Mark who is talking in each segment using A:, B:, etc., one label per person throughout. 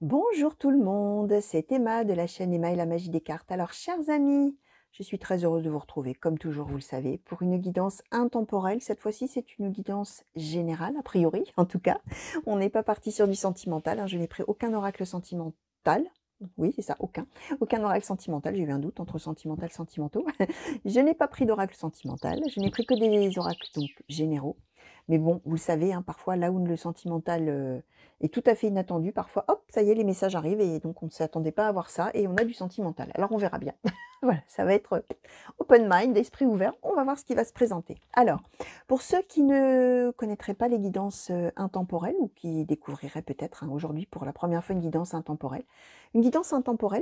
A: Bonjour tout le monde, c'est Emma de la chaîne Emma et la magie des cartes. Alors, chers amis, je suis très heureuse de vous retrouver, comme toujours, vous le savez, pour une guidance intemporelle. Cette fois-ci, c'est une guidance générale, a priori, en tout cas. On n'est pas parti sur du sentimental, hein. Je n'ai pris aucun oracle sentimental. Oui, c'est ça, aucun. Aucun oracle sentimental. J'ai eu un doute entre sentimental et sentimentaux. Je n'ai pas pris d'oracle sentimental. Je n'ai pris que des oracles donc généraux. Mais bon, vous le savez, hein, parfois, là où le sentimental est tout à fait inattendu, parfois, hop, ça y est, les messages arrivent et donc on ne s'attendait pas à avoir ça et on a du sentimental. Alors on verra bien. Voilà, ça va être open mind, esprit ouvert. On va voir ce qui va se présenter. Alors, pour ceux qui ne connaîtraient pas les guidances intemporelles ou qui découvriraient peut-être aujourd'hui pour la première fois une guidance intemporelle,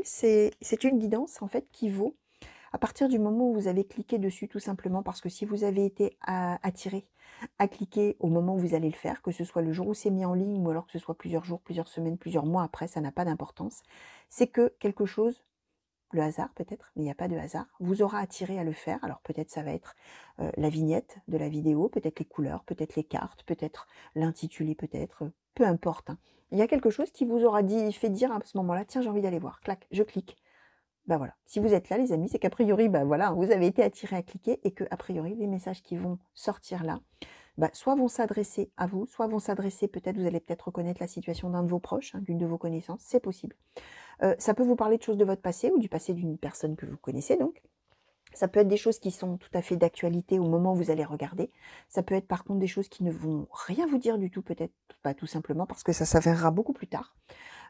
A: c'est une guidance en fait qui vaut à partir du moment où vous avez cliqué dessus, tout simplement parce que si vous avez été attiré à cliquer au moment où vous allez le faire, que ce soit le jour où c'est mis en ligne ou alors que ce soit plusieurs jours, plusieurs semaines, plusieurs mois après, ça n'a pas d'importance, c'est que quelque chose, le hasard peut-être, mais il n'y a pas de hasard, vous aura attiré à le faire. Alors peut-être ça va être la vignette de la vidéo, peut-être les couleurs, peut-être les cartes, peut-être l'intitulé, peut-être, peu importe, hein. Il y a quelque chose qui vous aura fait dire à ce moment-là, tiens, j'ai envie d'aller voir, clac, je clique. Bah voilà, si vous êtes là les amis, c'est qu'a priori, bah voilà, vous avez été attiré à cliquer et que a priori les messages qui vont sortir là, bah, soit vont s'adresser à vous, soit vont s'adresser peut-être, vous allez peut-être reconnaître la situation d'un de vos proches, hein, d'une de vos connaissances, c'est possible. Ça peut vous parler de choses de votre passé ou du passé d'une personne que vous connaissez donc. Ça peut être des choses qui sont tout à fait d'actualité au moment où vous allez regarder. Ça peut être par contre des choses qui ne vont rien vous dire du tout, peut-être pas tout simplement parce que ça s'avérera beaucoup plus tard.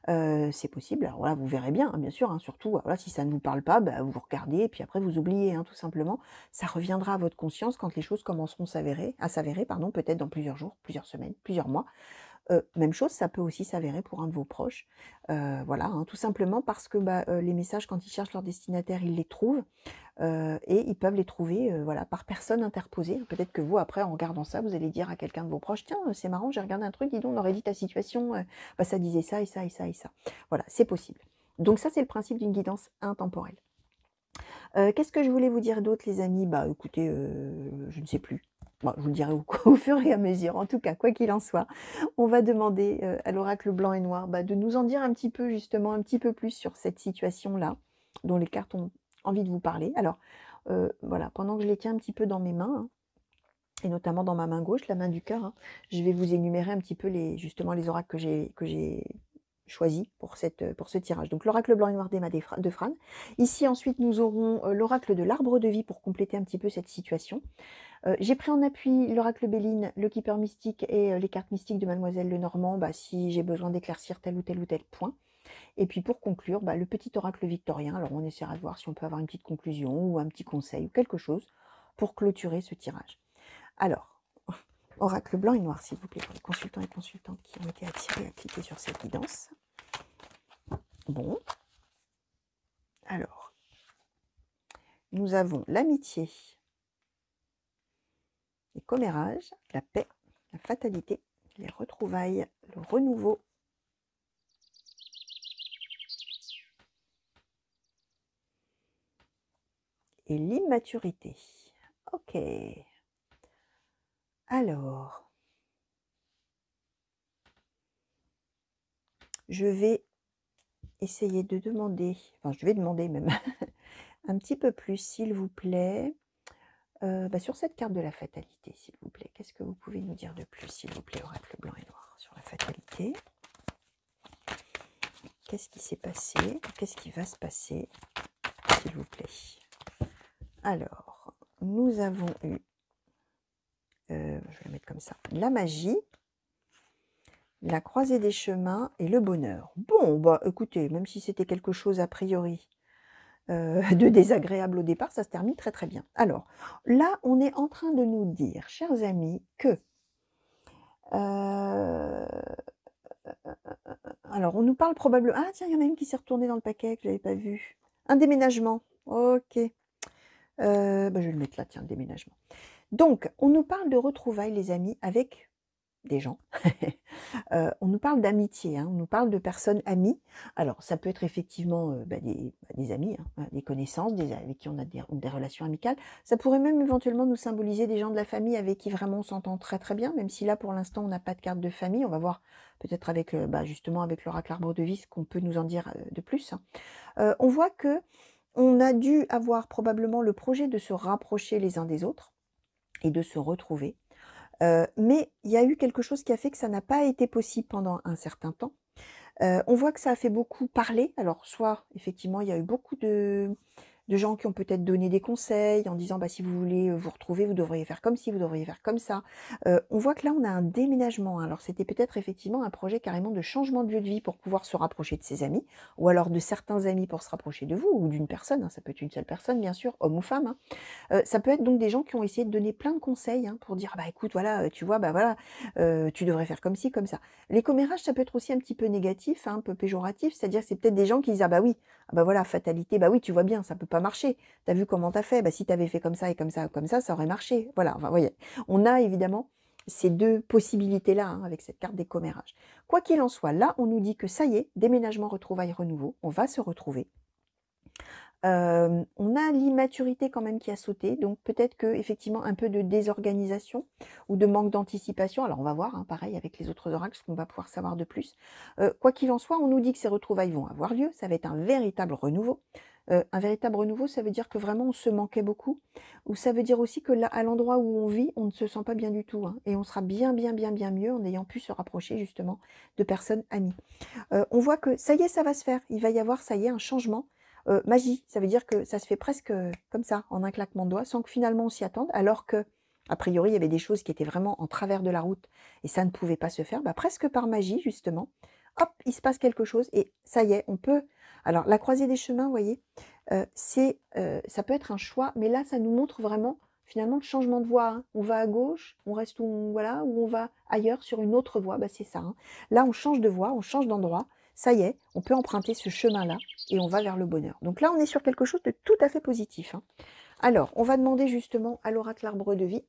A: C'est possible. Alors voilà, vous verrez bien, hein, bien sûr, hein, surtout, voilà, si ça ne vous parle pas, bah, vous regardez et puis après vous oubliez, hein, tout simplement. Ça reviendra à votre conscience quand les choses commenceront à s'avérer, pardon, peut-être dans plusieurs jours, plusieurs semaines, plusieurs mois. Même chose, ça peut aussi s'avérer pour un de vos proches. Voilà, hein, tout simplement parce que, bah, les messages quand ils cherchent leur destinataire, ils les trouvent, et ils peuvent les trouver, voilà, par personne interposée. Peut-être que vous, après, en regardant ça, vous allez dire à quelqu'un de vos proches: «Tiens, c'est marrant, j'ai regardé un truc, dis donc, on aurait dit ta situation, bah, ça disait ça et ça et ça et ça». Voilà, c'est possible. Donc ça, c'est le principe d'une guidance intemporelle. Qu'est-ce que je voulais vous dire d'autre les amis? Bah, écoutez, je ne sais plus. Bah, je vous le dirai au au fur et à mesure. En tout cas, quoi qu'il en soit, on va demander, à l'oracle blanc et noir, bah, de nous en dire un petit peu justement, un petit peu plus sur cette situation-là, dont les cartes ont envie de vous parler. Alors, voilà, pendant que je les tiens un petit peu dans mes mains, hein, et notamment dans ma main gauche, la main du cœur, hein, je vais vous énumérer un petit peu justement les oracles que j'ai choisis pour ce tirage. Donc l'oracle blanc et noir d'Emma de Fran. Ici ensuite nous aurons l'oracle de l'arbre de vie pour compléter un petit peu cette situation. J'ai pris en appui l'oracle Béline, le keeper mystique et les cartes mystiques de Mademoiselle Lenormand, bah, si j'ai besoin d'éclaircir tel ou tel point. Et puis pour conclure, bah, le petit oracle victorien. Alors on essaiera de voir si on peut avoir une petite conclusion ou un petit conseil ou quelque chose pour clôturer ce tirage. Alors, oracle blanc et noir, s'il vous plaît, pour les consultants et consultantes qui ont été attirés à cliquer sur cette guidance. Bon, alors, nous avons l'amitié, les commérages, la paix, la fatalité, les retrouvailles, le renouveau et l'immaturité. Ok. Alors, je vais essayer de demander, enfin je vais demander même un petit peu plus, s'il vous plaît, bah, sur cette carte de la fatalité, s'il vous plaît. Qu'est-ce que vous pouvez nous dire de plus, s'il vous plaît, oracle blanc et noir, sur la fatalité? Qu'est-ce qui s'est passé? Qu'est-ce qui va se passer, s'il vous plaît? Alors, nous avons eu, je vais la mettre comme ça, la magie, la croisée des chemins et le bonheur. Bon, bah écoutez, même si c'était quelque chose a priori de désagréable au départ, ça se termine très très bien. Alors, là, on est en train de nous dire, chers amis, que euh, alors, on nous parle probablement... Ah tiens, il y en a une qui s'est retournée dans le paquet que je n'avais pas vu. Un déménagement. Ok. Bah, je vais le mettre là, tiens, le déménagement. Donc, on nous parle de retrouvailles, les amis, avec des gens. On nous parle d'amitié, hein, on nous parle de personnes amies. Alors, ça peut être effectivement des amis, hein, des connaissances, avec qui on a des relations amicales. Ça pourrait même éventuellement nous symboliser des gens de la famille avec qui vraiment on s'entend très très bien, même si là, pour l'instant, on n'a pas de carte de famille. On va voir peut-être avec, justement avec l'oracle arbre de vie, ce qu'on peut nous en dire, de plus, hein. On voit que on a dû avoir probablement le projet de se rapprocher les uns des autres et de se retrouver, mais il y a eu quelque chose qui a fait que ça n'a pas été possible pendant un certain temps. On voit que ça a fait beaucoup parler. Alors soit effectivement, il y a eu beaucoup de gens qui ont peut-être donné des conseils en disant: «Bah, si vous voulez, vous retrouver, vous devriez faire comme ci, vous devriez faire comme ça». On voit que là, on a un déménagement, hein. Alors c'était peut-être effectivement un projet carrément de changement de lieu de vie pour pouvoir se rapprocher de ses amis ou alors de certains amis pour se rapprocher de vous ou d'une personne, hein. Ça peut être une seule personne bien sûr, homme ou femme, hein. Ça peut être donc des gens qui ont essayé de donner plein de conseils, hein, pour dire: «Bah, écoute, voilà, tu vois, bah, voilà, tu devrais faire comme ci, comme ça». Les commérages, ça peut être aussi un petit peu négatif, hein, un peu péjoratif, c'est-à-dire c'est peut-être des gens qui disent: «Ah bah oui, ah bah voilà, fatalité, bah oui, tu vois bien, ça peut pas marcher. Tu as vu comment tu as fait? Bah, si tu avais fait comme ça et comme ça, comme ça aurait marché». Voilà, enfin, vous voyez? On a évidemment ces 2 possibilités-là, hein, avec cette carte des commérages. Quoi qu'il en soit, là, on nous dit que ça y est, déménagement, retrouvailles, renouveau, on va se retrouver. On a l'immaturité quand même qui a sauté, donc peut-être qu'effectivement un peu de désorganisation ou de manque d'anticipation. Alors on va voir, hein, pareil avec les autres oracles, ce qu'on va pouvoir savoir de plus. Quoi qu'il en soit, on nous dit que ces retrouvailles vont avoir lieu, ça va être un véritable renouveau. Un véritable renouveau, ça veut dire que vraiment on se manquait beaucoup, ou ça veut dire aussi que là, à l'endroit où on vit, on ne se sent pas bien du tout, hein, et on sera bien, bien, bien, bien mieux en ayant pu se rapprocher justement de personnes amies. On voit que ça y est, ça va se faire. Il va y avoir, ça y est, un changement. Magie, ça veut dire que ça se fait presque, comme ça, en un claquement de doigts, sans que finalement on s'y attende, alors que, a priori, il y avait des choses qui étaient vraiment en travers de la route et ça ne pouvait pas se faire. Bah, presque par magie justement, hop, il se passe quelque chose et ça y est, on peut alors la croisée des chemins, vous voyez, ça peut être un choix, mais là, ça nous montre vraiment, finalement, le changement de voie, hein. On va à gauche, on reste où voilà, ou on va ailleurs sur une autre voie, bah, c'est ça, hein. Là, on change de voie, on change d'endroit, ça y est, on peut emprunter ce chemin-là et on va vers le bonheur. Donc là, on est sur quelque chose de tout à fait positif, hein. Alors, on va demander justement à l'oracle arbre de vie,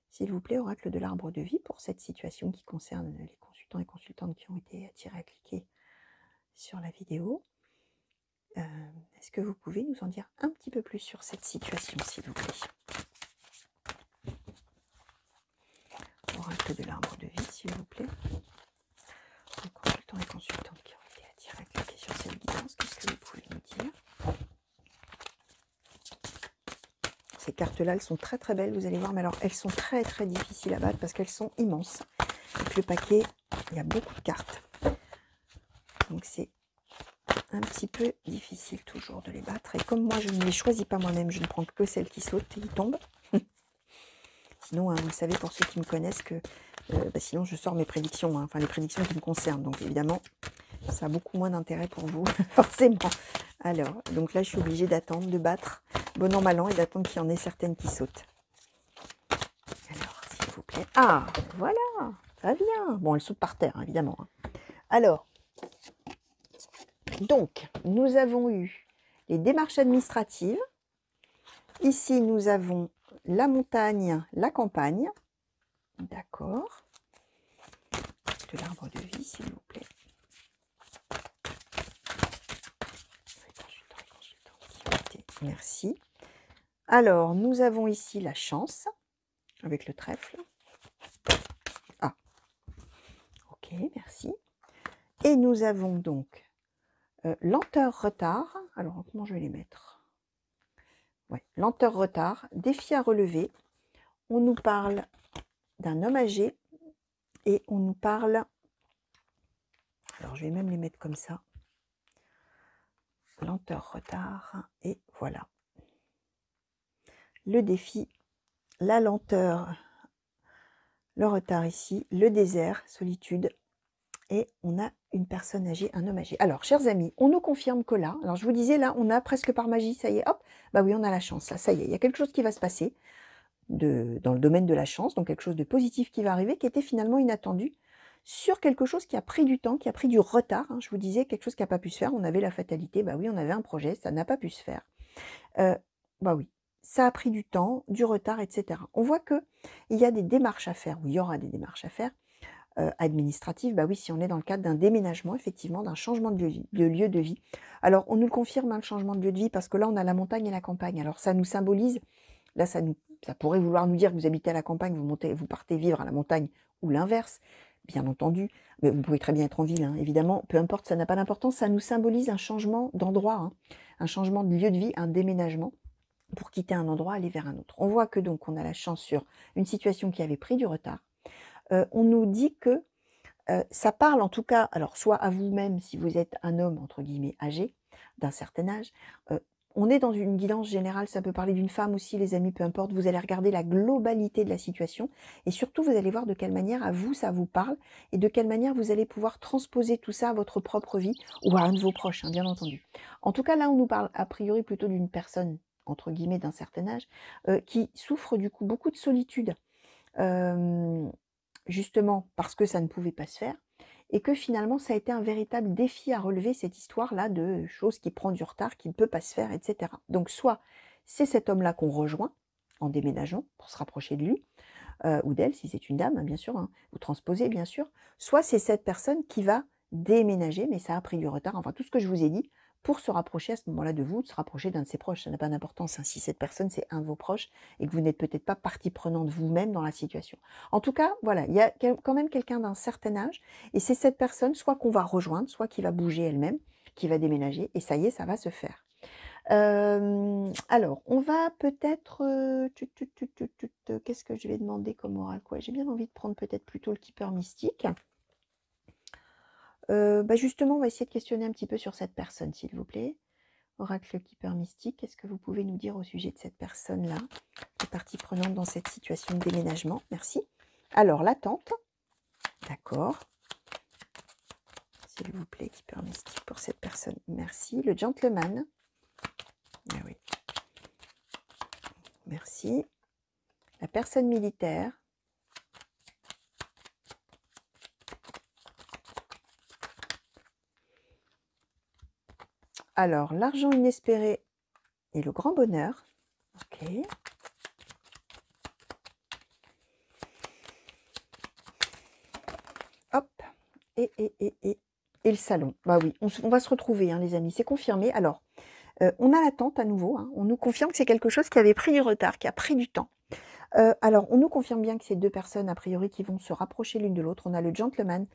A: s'il vous plaît, oracle de l'arbre de vie, pour cette situation qui concerne les consultants et consultantes qui ont été attirés à cliquer sur la vidéo. Est-ce que vous pouvez nous en dire un petit peu plus sur cette situation, s'il vous plaît? Oracle de l'arbre de vie, s'il vous plaît. Les consultants et consultantes qui ont été attirés à cliquer sur cette guidance, qu'est-ce que vous pouvez nous dire? Ces cartes-là, elles sont très très belles, vous allez voir, mais alors elles sont très très difficiles à battre parce qu'elles sont immenses. Avec le paquet, il y a beaucoup de cartes. Donc c'est un petit peu difficile toujours de les battre. Et comme moi, je ne les choisis pas moi-même, je ne prends que celles qui sautent et qui tombent. Sinon, hein, vous le savez, pour ceux qui me connaissent, que sinon je sors mes prédictions, hein, enfin les prédictions qui me concernent. Donc évidemment, ça a beaucoup moins d'intérêt pour vous, forcément. Alors, donc là, je suis obligée d'attendre, de battre bon an, mal an, et d'attendre qu'il y en ait certaines qui sautent. Alors, s'il vous plaît. Ah, voilà, ça vient. Bon, elles sautent par terre, hein, évidemment, hein. Alors, donc, nous avons eu les démarches administratives. Ici, nous avons la montagne, la campagne. D'accord. De l'arbre de vie, s'il vous plaît. Merci. Alors, nous avons ici la chance, avec le trèfle. Ah, ok, merci. Et nous avons donc lenteur, retard. Alors, comment je vais les mettre? Ouais, lenteur, retard, défi à relever. On nous parle d'un homme âgé et on nous parle... Alors, je vais même les mettre comme ça. Lenteur, retard, et voilà. Le défi, la lenteur, le retard ici, le désert, solitude, et on a une personne âgée, un homme âgé. Alors, chers amis, on nous confirme que là, alors je vous disais, là, on a presque par magie, ça y est, hop, bah oui, on a la chance, là, ça y est, il y a quelque chose qui va se passer dans le domaine de la chance, donc quelque chose de positif qui va arriver, qui était finalement inattendu, sur quelque chose qui a pris du temps, qui a pris du retard, hein. Je vous disais, quelque chose qui n'a pas pu se faire, on avait la fatalité, bah oui, on avait un projet, ça n'a pas pu se faire. Bah oui, ça a pris du temps, du retard, etc. On voit qu'il y a des démarches à faire, ou il y aura des démarches à faire, administratives, bah oui, si on est dans le cadre d'un déménagement, effectivement, d'un changement de lieu de vie. Alors, on nous le confirme, hein, le changement de lieu de vie, parce que là, on a la montagne et la campagne. Alors, ça nous symbolise, là, ça pourrait vouloir nous dire que vous habitez à la campagne, vous partez vivre à la montagne, ou l'inverse. bien entendu, mais vous pouvez très bien être en ville, hein, évidemment, peu importe, ça n'a pas d'importance, ça nous symbolise un changement d'endroit, hein, un changement de lieu de vie, un déménagement pour quitter un endroit, aller vers un autre. On voit que donc on a la chance sur une situation qui avait pris du retard. On nous dit que ça parle en tout cas, alors soit à vous-même si vous êtes un homme entre guillemets «âgé», d'un certain âge, on est dans une guidance générale, ça peut parler d'une femme aussi les amis, peu importe, vous allez regarder la globalité de la situation et surtout vous allez voir de quelle manière à vous ça vous parle et de quelle manière vous allez pouvoir transposer tout ça à votre propre vie ou à un de vos proches, hein, bien entendu. En tout cas là on nous parle a priori plutôt d'une personne entre guillemets «d'un certain âge», qui souffre du coup beaucoup de solitude. Hem, Justement parce que ça ne pouvait pas se faire et que finalement ça a été un véritable défi à relever cette histoire-là de chose qui prend du retard, qui ne peut pas se faire et cetera. Donc soit c'est cet homme-là qu'on rejoint en déménageant pour se rapprocher de lui, ou d'elle si c'est une dame, hein, bien sûr, hein, vous transposez bien sûr. Soit c'est cette personne qui va déménager, mais ça a pris du retard, enfin tout ce que je vous ai dit, pour se rapprocher à ce moment-là de vous, de se rapprocher d'un de ses proches. Ça n'a pas d'importance, hein, si cette personne c'est un de vos proches et que vous n'êtes peut-être pas partie prenante vous-même dans la situation. En tout cas, voilà, il y a quand même quelqu'un d'un certain âge et c'est cette personne soit qu'on va rejoindre, soit qui va bouger elle-même, qui va déménager et ça y est, ça va se faire. Alors, on va peut-être, qu'est-ce que je vais demander comme oracle? Ouais, j'ai bien envie de prendre peut-être plutôt le keeper mystique. Bah, justement, on va essayer de questionner un petit peu sur cette personne, s'il vous plaît. Oracle keeper mystique, qu'est-ce que vous pouvez nous dire au sujet de cette personne-là, qui est partie prenante dans cette situation de déménagement? Merci. Alors, l'attente, d'accord. S'il vous plaît, keeper mystique pour cette personne, merci. Le gentleman, ah oui, merci. La personne militaire. Alors, l'argent inespéré et le grand bonheur. Ok. Hop. Et le salon. Bah oui, on va se retrouver, hein, les amis, c'est confirmé. Alors, on a l'attente à nouveau, hein. On nous confirme que c'est quelque chose qui avait pris du retard, qui a pris du temps. Alors, on nous confirme bien que c'est deux personnes, a priori, qui vont se rapprocher l'une de l'autre. On a le gentleman.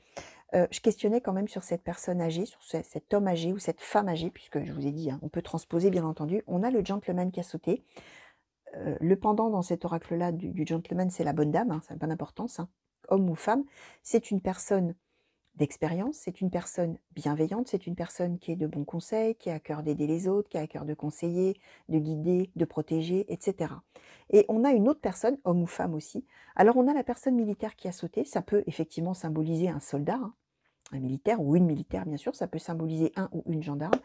A: Je questionnais quand même sur cette personne âgée, sur cet homme âgé ou cette femme âgée, puisque je vous ai dit, hein, on peut transposer, bien entendu. On a le gentleman qui a sauté. Le pendant dans cet oracle-là du gentleman, c'est la bonne dame, hein, ça n'a pas d'importance, hein, homme ou femme. C'est une personne d'expérience, c'est une personne bienveillante, c'est une personne qui est de bons conseils, qui a à cœur d'aider les autres, qui a à cœur de conseiller, de guider, de protéger, etc. Et on a une autre personne, homme ou femme aussi. Alors on a la personne militaire qui a sauté, ça peut effectivement symboliser un soldat, hein, un militaire ou une militaire bien sûr, ça peut symboliser un ou une gendarme,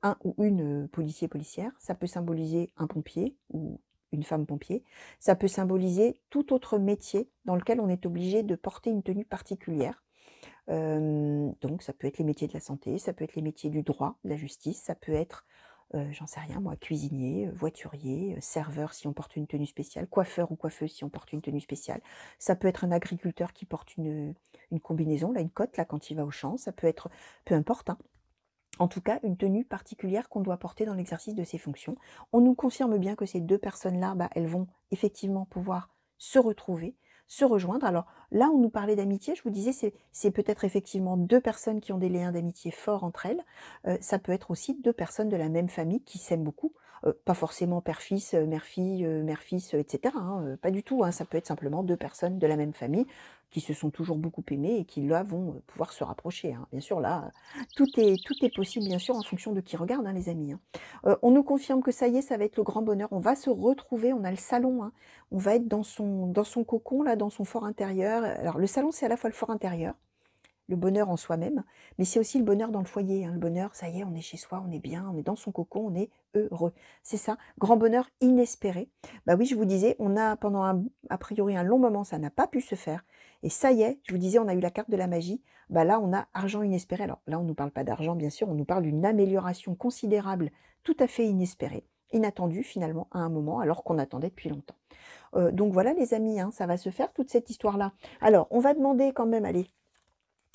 A: un ou une policier, policière, ça peut symboliser un pompier ou une femme pompier, ça peut symboliser tout autre métier dans lequel on est obligé de porter une tenue particulière. Donc ça peut être les métiers de la santé, ça peut être les métiers du droit, de la justice, ça peut être, j'en sais rien moi, cuisinier, voiturier, serveur si on porte une tenue spéciale, coiffeur ou coiffeuse si on porte une tenue spéciale. Ça peut être un agriculteur qui porte une combinaison, là, une cotte, là, quand il va au champ. Ça peut être, peu importe, hein. En tout cas, une tenue particulière qu'on doit porter dans l'exercice de ses fonctions. On nous confirme bien que ces deux personnes-là, bah, elles vont effectivement pouvoir se retrouver, se rejoindre. Alors là, on nous parlait d'amitié, je vous disais, c'est peut-être effectivement deux personnes qui ont des liens d'amitié forts entre elles. Ça peut être aussi deux personnes de la même famille qui s'aiment beaucoup. Pas forcément père-fils, mère-fille, mère-fils, etc., hein, pas du tout, hein. Ça peut être simplement deux personnes de la même famille qui se sont toujours beaucoup aimées et qui là vont pouvoir se rapprocher, hein. Bien sûr, là, tout est possible, bien sûr, en fonction de qui regarde, hein, les amis, hein. On nous confirme que ça y est, ça va être le grand bonheur. On va se retrouver, on a le salon, hein. On va être dans son cocon, là, dans son fort intérieur. Alors, le salon, c'est à la fois le fort intérieur, le bonheur en soi-même, mais c'est aussi le bonheur dans le foyer, hein. Le bonheur, ça y est, on est chez soi, on est bien, on est dans son cocon, on est heureux. C'est ça, grand bonheur inespéré. Bah oui, je vous disais, on a pendant a priori un long moment, ça n'a pas pu se faire. Et ça y est, je vous disais, on a eu la carte de la magie. Bah là, on a argent inespéré. Alors là, on ne nous parle pas d'argent, bien sûr, on nous parle d'une amélioration considérable, tout à fait inespérée, inattendue finalement à un moment, alors qu'on attendait depuis longtemps. Donc voilà les amis, hein, ça va se faire toute cette histoire-là. Alors, on va demander quand même, allez,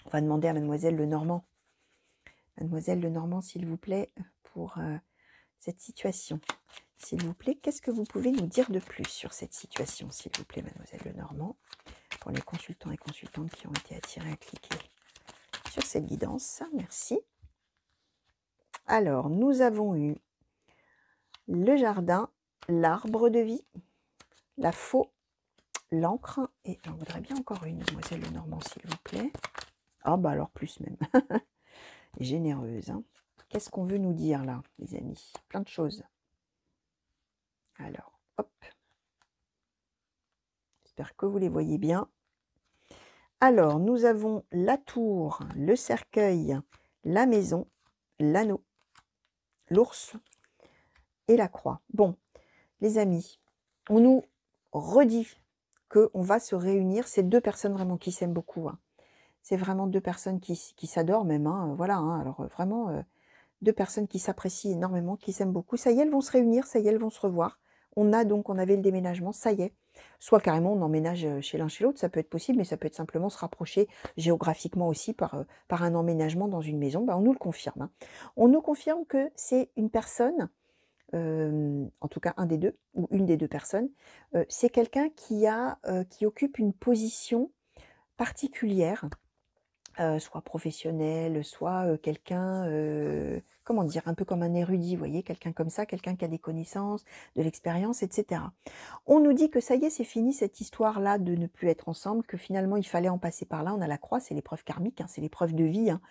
A: on va demander à mademoiselle Lenormand. Mademoiselle Lenormand, s'il vous plaît, pour cette situation. S'il vous plaît, qu'est-ce que vous pouvez nous dire de plus sur cette situation, s'il vous plaît, mademoiselle Lenormand? pour les consultants et consultantes qui ont été attirés à cliquer sur cette guidance. Merci. Alors, nous avons eu le jardin, l'arbre de vie, la faux, l'encre, et j'en voudrais bien encore une, Demoiselle Lenormand, s'il vous plaît. Ah bah alors plus même. Généreuse. Hein. Qu'est-ce qu'on veut nous dire là, les amis? Plein de choses. Alors, hop. J'espère que vous les voyez bien. Alors, nous avons la tour, le cercueil, la maison, l'anneau, l'ours et la croix. Bon, les amis, on nous redit qu'on va se réunir. C'est deux personnes vraiment qui s'aiment beaucoup. Hein. C'est vraiment deux personnes qui s'adorent même. Hein, voilà, hein, alors vraiment, deux personnes qui s'apprécient énormément, qui s'aiment beaucoup. Ça y est, elles vont se réunir, ça y est, elles vont se revoir. On avait le déménagement, ça y est. Soit carrément on emménage chez l'un chez l'autre, ça peut être possible, mais ça peut être simplement se rapprocher géographiquement aussi par un emménagement dans une maison. Ben, on nous le confirme. Hein. On nous confirme que c'est une personne, en tout cas un des deux, ou une des deux personnes, c'est quelqu'un qui occupe une position particulière, soit professionnel, soit quelqu'un, comment dire, un peu comme un érudit, vous voyez, quelqu'un comme ça, quelqu'un qui a des connaissances, de l'expérience, etc. On nous dit que ça y est, c'est fini cette histoire-là de ne plus être ensemble, que finalement il fallait en passer par là. On a la croix, c'est l'épreuve karmique, hein, c'est l'épreuve de vie. Hein.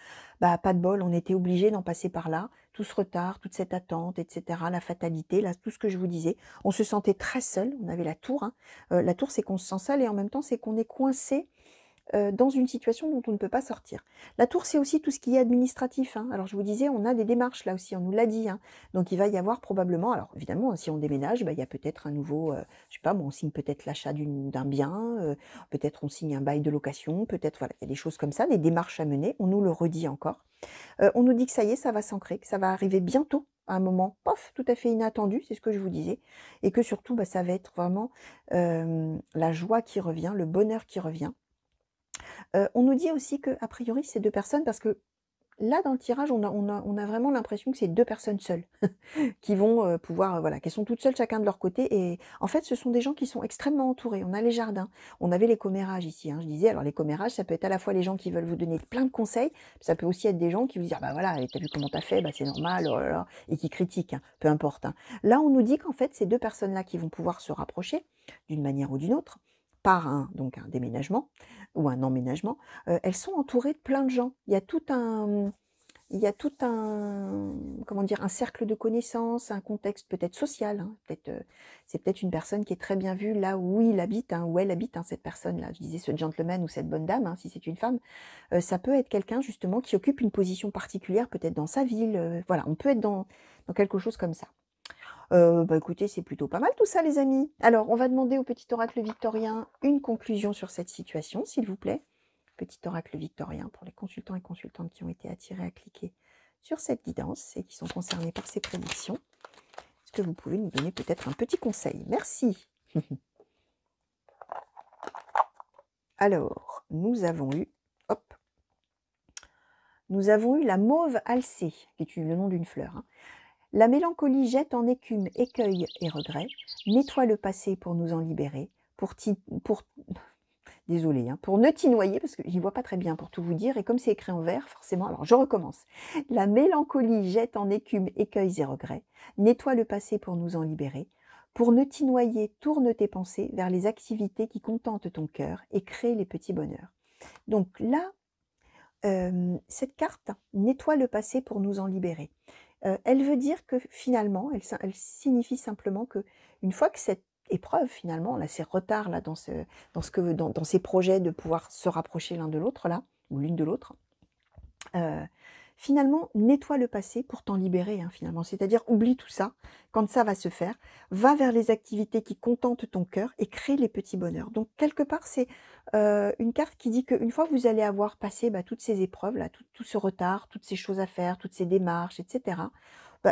A: Bah, pas de bol, on était obligé d'en passer par là. Tout ce retard, toute cette attente, etc. La fatalité, là, tout ce que je vous disais. On se sentait très seul. On avait la tour. Hein. La tour, c'est qu'on se sent seul et en même temps, c'est qu'on est coincé dans une situation dont on ne peut pas sortir. La tour, c'est aussi tout ce qui est administratif. Hein. Alors, je vous disais, on a des démarches là aussi, on nous l'a dit. Hein. Donc, il va y avoir probablement, alors évidemment, si on déménage, bah, il y a peut-être un nouveau, je sais pas, bon, on signe peut-être l'achat d'un bien, peut-être on signe un bail de location, peut-être, voilà, il y a des choses comme ça, des démarches à mener, on nous le redit encore. On nous dit que ça y est, ça va s'ancrer, que ça va arriver bientôt, à un moment, pof, tout à fait inattendu, c'est ce que je vous disais, et que surtout, bah, ça va être vraiment la joie qui revient, le bonheur qui revient. On nous dit aussi qu'a priori, c'est deux personnes parce que là, dans le tirage, on a vraiment l'impression que c'est deux personnes seules qui vont pouvoir, voilà, qui sont toutes seules chacun de leur côté. Et en fait, ce sont des gens qui sont extrêmement entourés. On a les jardins, on avait les commérages ici. Hein, je disais, alors les commérages, ça peut être à la fois les gens qui veulent vous donner plein de conseils, ça peut aussi être des gens qui vous disent, ah bah voilà, t'as vu comment t'as fait, bah c'est normal, oh là là, et qui critiquent, hein, peu importe. Hein. Là, on nous dit qu'en fait, ces deux personnes-là qui vont pouvoir se rapprocher d'une manière ou d'une autre, par donc un déménagement ou un emménagement, elles sont entourées de plein de gens. Il y a tout un comment dire? Un cercle de connaissances, un contexte peut-être social, hein, c'est peut-être une personne qui est très bien vue là où il habite, hein, où elle habite, hein, cette personne-là. Je disais ce gentleman ou cette bonne dame, hein, si c'est une femme. Ça peut être quelqu'un justement qui occupe une position particulière, peut-être dans sa ville, voilà, on peut être dans quelque chose comme ça. Bah, écoutez, c'est plutôt pas mal tout ça, les amis. Alors, on va demander au petit oracle victorien une conclusion sur cette situation, s'il vous plaît. Petit oracle victorien pour les consultants et consultantes qui ont été attirés à cliquer sur cette guidance et qui sont concernés par ces prédictions. Est-ce que vous pouvez nous donner peut-être un petit conseil? Merci. Alors, nous avons eu, hop, nous avons eu la mauve alcée, qui est le nom d'une fleur. Hein. La mélancolie jette en écume écueil et regret, nettoie le passé pour nous en libérer, désolée, hein, pour ne t'y noyer, parce que j'y vois pas très bien pour tout vous dire, et comme c'est écrit en vert, forcément, alors je recommence. La mélancolie jette en écume écueils et regrets, nettoie le passé pour nous en libérer, pour ne t'y noyer, tourne tes pensées vers les activités qui contentent ton cœur et créent les petits bonheurs. Donc là, cette carte nettoie le passé pour nous en libérer. Elle veut dire que finalement, elle signifie simplement que une fois que cette épreuve finalement, là, ces retards là dans ces projets de pouvoir se rapprocher l'un de l'autre là, ou l'une de l'autre, finalement, nettoie le passé pour t'en libérer, hein, finalement. C'est-à-dire, oublie tout ça, quand ça va se faire, va vers les activités qui contentent ton cœur et crée les petits bonheurs. Donc, quelque part, c'est une carte qui dit qu'une fois que vous allez avoir passé toutes ces épreuves, là, tout ce retard, toutes ces choses à faire, toutes ces démarches, etc.,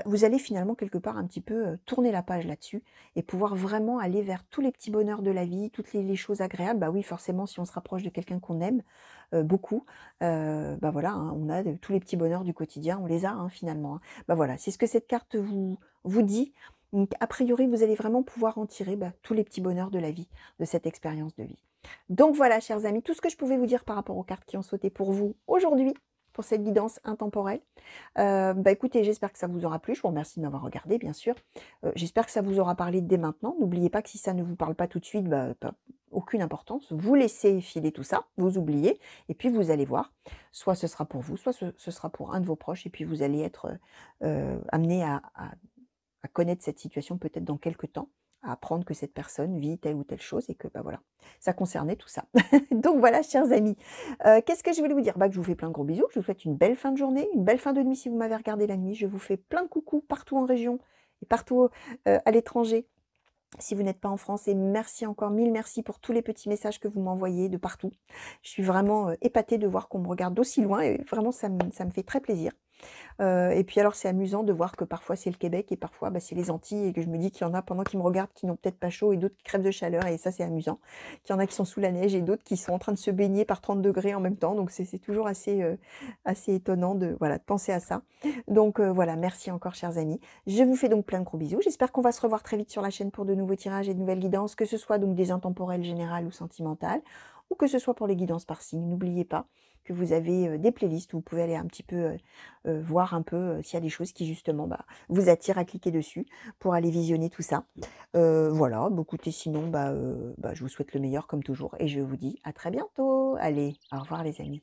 A: vous allez finalement, quelque part, un petit peu tourner la page là-dessus et pouvoir vraiment aller vers tous les petits bonheurs de la vie, toutes les choses agréables. Bah oui, forcément, si on se rapproche de quelqu'un qu'on aime beaucoup, voilà, hein, on a tous les petits bonheurs du quotidien, on les a hein, finalement. Hein. Voilà, c'est ce que cette carte vous dit. Donc, a priori, vous allez vraiment pouvoir en tirer tous les petits bonheurs de la vie, de cette expérience de vie. Donc voilà, chers amis, tout ce que je pouvais vous dire par rapport aux cartes qui ont sauté pour vous aujourd'hui, pour cette guidance intemporelle. Bah, écoutez, j'espère que ça vous aura plu. Je vous remercie de m'avoir regardé, bien sûr. J'espère que ça vous aura parlé dès maintenant. N'oubliez pas que si ça ne vous parle pas tout de suite, bah, aucune importance. Vous laissez filer tout ça, vous oubliez, et puis vous allez voir. Soit ce sera pour vous, soit ce sera pour un de vos proches, et puis vous allez être amené à connaître cette situation peut-être dans quelques temps, à apprendre que cette personne vit telle ou telle chose et que bah voilà, ça concernait tout ça. Donc voilà, chers amis, qu'est-ce que je voulais vous dire? Bah, que je vous fais plein de gros bisous, que je vous souhaite une belle fin de journée, une belle fin de nuit si vous m'avez regardé la nuit. Je vous fais plein de coucous partout en région et partout, à l'étranger si vous n'êtes pas en France et merci encore, mille merci pour tous les petits messages que vous m'envoyez de partout. Je suis vraiment, épatée de voir qu'on me regarde d'aussi loin et vraiment ça me fait très plaisir. Et puis alors c'est amusant de voir que parfois c'est le Québec et parfois, bah, c'est les Antilles et que je me dis qu'il y en a pendant qu'ils me regardent qui n'ont peut-être pas chaud et d'autres qui crèvent de chaleur et ça c'est amusant. Qu'il y en a qui sont sous la neige et d'autres qui sont en train de se baigner par 30 degrés en même temps, donc c'est toujours assez étonnant de voilà, de penser à ça. Donc voilà, merci encore chers amis. Je vous fais donc plein de gros bisous. J'espère qu'on va se revoir très vite sur la chaîne pour de nouveaux tirages et de nouvelles guidances, que ce soit donc des intemporelles générales ou sentimentales, ou que ce soit pour les guidances par signe. N'oubliez pas que vous avez, des playlists où vous pouvez aller un petit peu, voir un peu, s'il y a des choses qui justement, bah, vous attirent à cliquer dessus pour aller visionner tout ça. Voilà, bah, écoutez sinon, bah, je vous souhaite le meilleur comme toujours et je vous dis à très bientôt. Allez, au revoir les amis.